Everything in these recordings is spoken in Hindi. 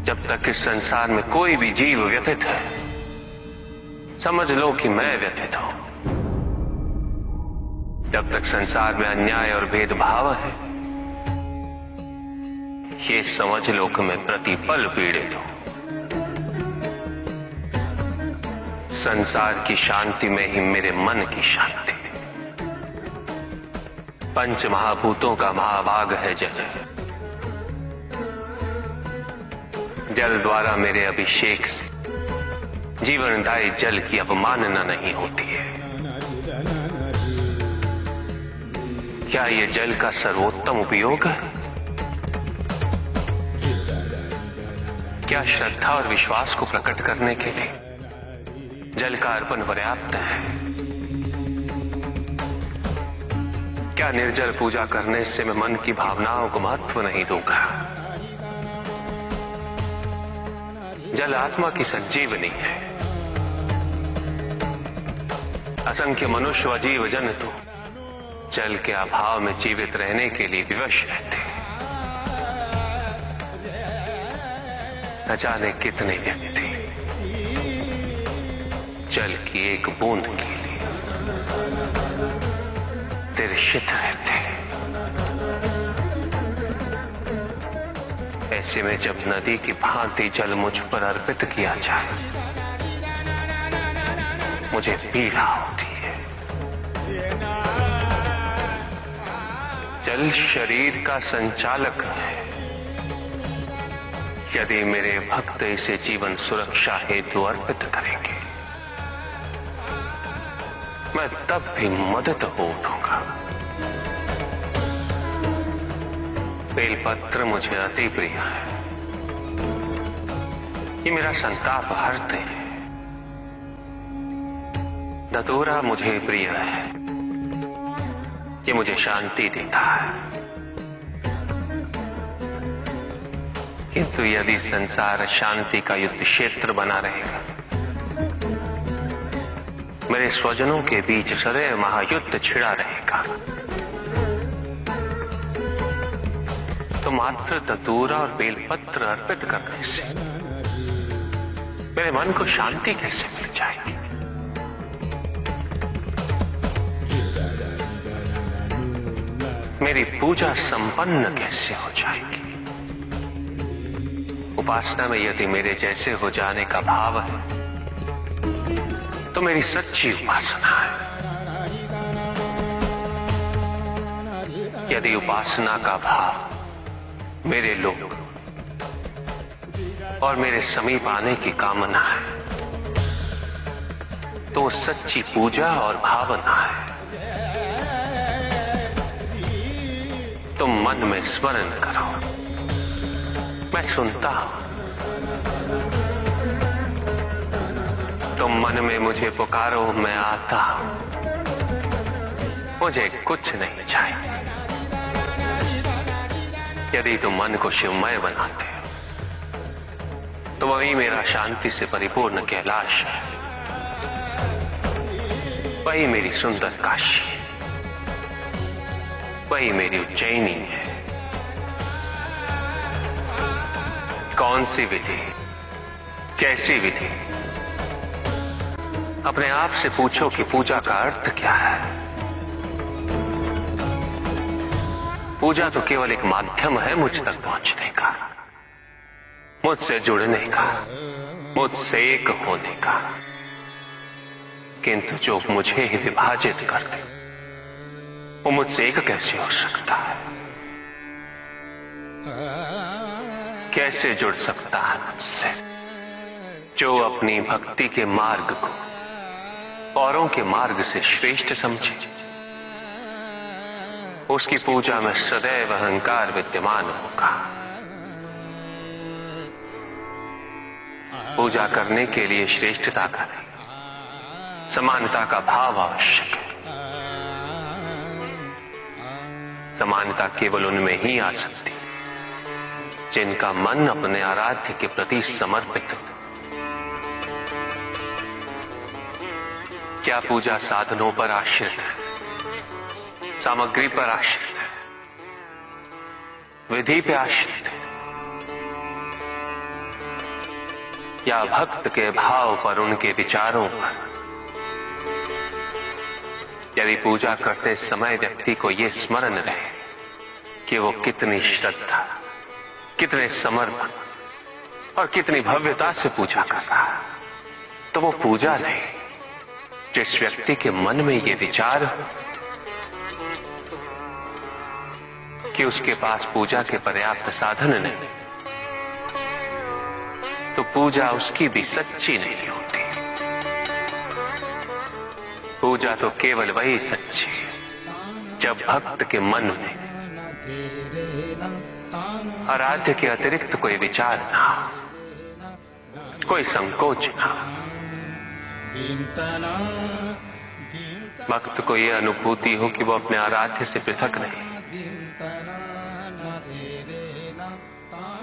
जब तक इस संसार में कोई भी जीव व्यथित है, समझ लो कि मैं व्यथित हूं। जब तक संसार में अन्याय और भेदभाव है, ये समझ लो कि मैं प्रतिपल पीड़ित हूं। संसार की शांति में ही मेरे मन की शांति। पंच महाभूतों का महाभाग है जल। जल द्वारा मेरे अभिषेक से जीवनदायी जल की अवमानना नहीं होती है। क्या ये जल का सर्वोत्तम उपयोग है? क्या श्रद्धा और विश्वास को प्रकट करने के लिए जल का अर्पण पर्याप्त है? क्या निर्जल पूजा करने से मैं मन की भावनाओं को महत्व नहीं दूंगा? जल आत्मा की संजीवनी है। असंख्य मनुष्य व जीव जंतु जल के अभाव में जीवित रहने के लिए विवश रहते हैं। न जाने कितने व्यक्ति जल की एक बूंद के लिए तिरछित रहते हैं। ऐसे में जब नदी की भांति जल मुझ पर अर्पित किया जाए, मुझे पीड़ा होती है। जल शरीर का संचालक है। यदि मेरे भक्त इसे जीवन सुरक्षा हेतु अर्पित करेंगे, मैं तब भी मदद हो उठूंगा। बेलपत्र मुझे अति प्रिय है। ये मेरा संताप हरते हैं। धतूरा मुझे प्रिय है। ये मुझे शांति देता है। किंतु यदि संसार शांति का युद्ध क्षेत्र बना रहेगा, मेरे स्वजनों के बीच सदैव महायुद्ध छिड़ा रहेगा, तो मात्र धतूरा और बेलपत्र अर्पित करने से मेरे मन को शांति कैसे मिल जाएगी? मेरी पूजा संपन्न कैसे हो जाएगी? उपासना में यदि मेरे जैसे हो जाने का भाव है, तो मेरी सच्ची उपासना है। यदि उपासना का भाव मेरे लोग और मेरे समीप आने की कामना है, तो सच्ची पूजा और भावना है। तुम मन में स्मरण करो, मैं सुनता हूं। तुम मन में मुझे पुकारो, मैं आता हूं। मुझे कुछ नहीं चाहिए। यदि तुम मन को शिवमय बनाते हो, तो वही मेरा शांति से परिपूर्ण कैलाश है। वही मेरी सुंदर काशी है। वही मेरी उज्जैनी है। कौन सी विधि, कैसी विधि? अपने आप से पूछो कि पूजा का अर्थ क्या है। पूजा तो केवल एक माध्यम है मुझ तक पहुंचने का, मुझसे जुड़ने का, मुझसे एक होने का। किंतु जो मुझे ही विभाजित कर दे, वो मुझसे एक कैसे हो सकता है? कैसे जुड़ सकता है मुझसे? जो अपनी भक्ति के मार्ग को औरों के मार्ग से श्रेष्ठ समझे, उसकी पूजा में सदैव अहंकार विद्यमान होगा। पूजा करने के लिए श्रेष्ठता का नहीं, समानता का भाव आवश्यक है। समानता केवल उनमें ही आ सकती है जिनका मन अपने आराध्य के प्रति समर्पित है। क्या पूजा साधनों पर आश्रित है, सामग्री पर आश्रित है, विधि पे आश्रित है? या भक्त के भाव पर, उनके विचारों पर। यदि पूजा करते समय व्यक्ति को ये स्मरण रहे कि वो कितनी श्रद्धा, कितने समर्पण और कितनी भव्यता से पूजा कर रहा है, तो वो पूजा नहीं। जिस व्यक्ति के मन में ये विचार कि उसके पास पूजा के पर्याप्त साधन नहीं, तो पूजा उसकी भी सच्ची नहीं होती। पूजा तो केवल वही सच्ची है जब भक्त के मन में आराध्य के अतिरिक्त कोई विचार ना हो, कोई संकोच ना हो। भक्त को यह अनुभूति हो कि वो अपने आराध्य से पृथक नहीं,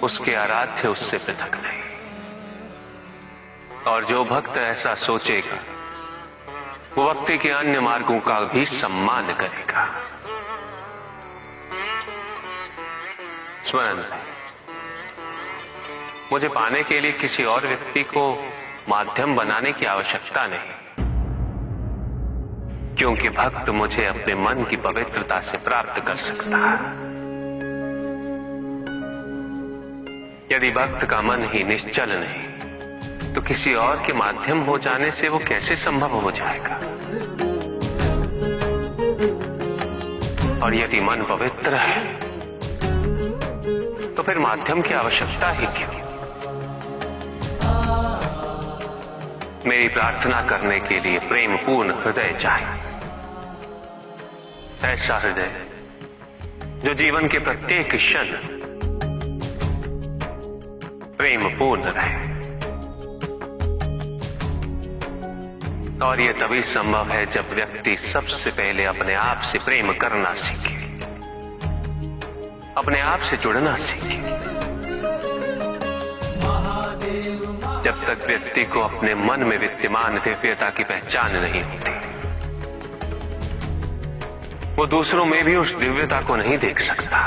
उसके आराध्य उससे पृथक नहीं। और जो भक्त ऐसा सोचेगा वो भक्ति के अन्य मार्गों का भी सम्मान करेगा। स्मरण रहे, मुझे पाने के लिए किसी और व्यक्ति को माध्यम बनाने की आवश्यकता नहीं, क्योंकि भक्त मुझे अपने मन की पवित्रता से प्राप्त कर सकता है। यदि भक्त का मन ही निश्चल नहीं, तो किसी और के माध्यम हो जाने से वो कैसे संभव हो जाएगा? और यदि मन पवित्र है, तो फिर माध्यम की आवश्यकता ही क्यों? मेरी प्रार्थना करने के लिए प्रेम पूर्ण हृदय चाहिए, ऐसा हृदय जो जीवन के प्रत्येक क्षण प्रेम पूर्ण रहे। और यह तभी संभव है जब व्यक्ति सबसे पहले अपने आप से प्रेम करना सीखे, अपने आप से जुड़ना सीखे। जब तक व्यक्ति को अपने मन में विद्यमान दिव्यता की पहचान नहीं होती, वो दूसरों में भी उस दिव्यता को नहीं देख सकता।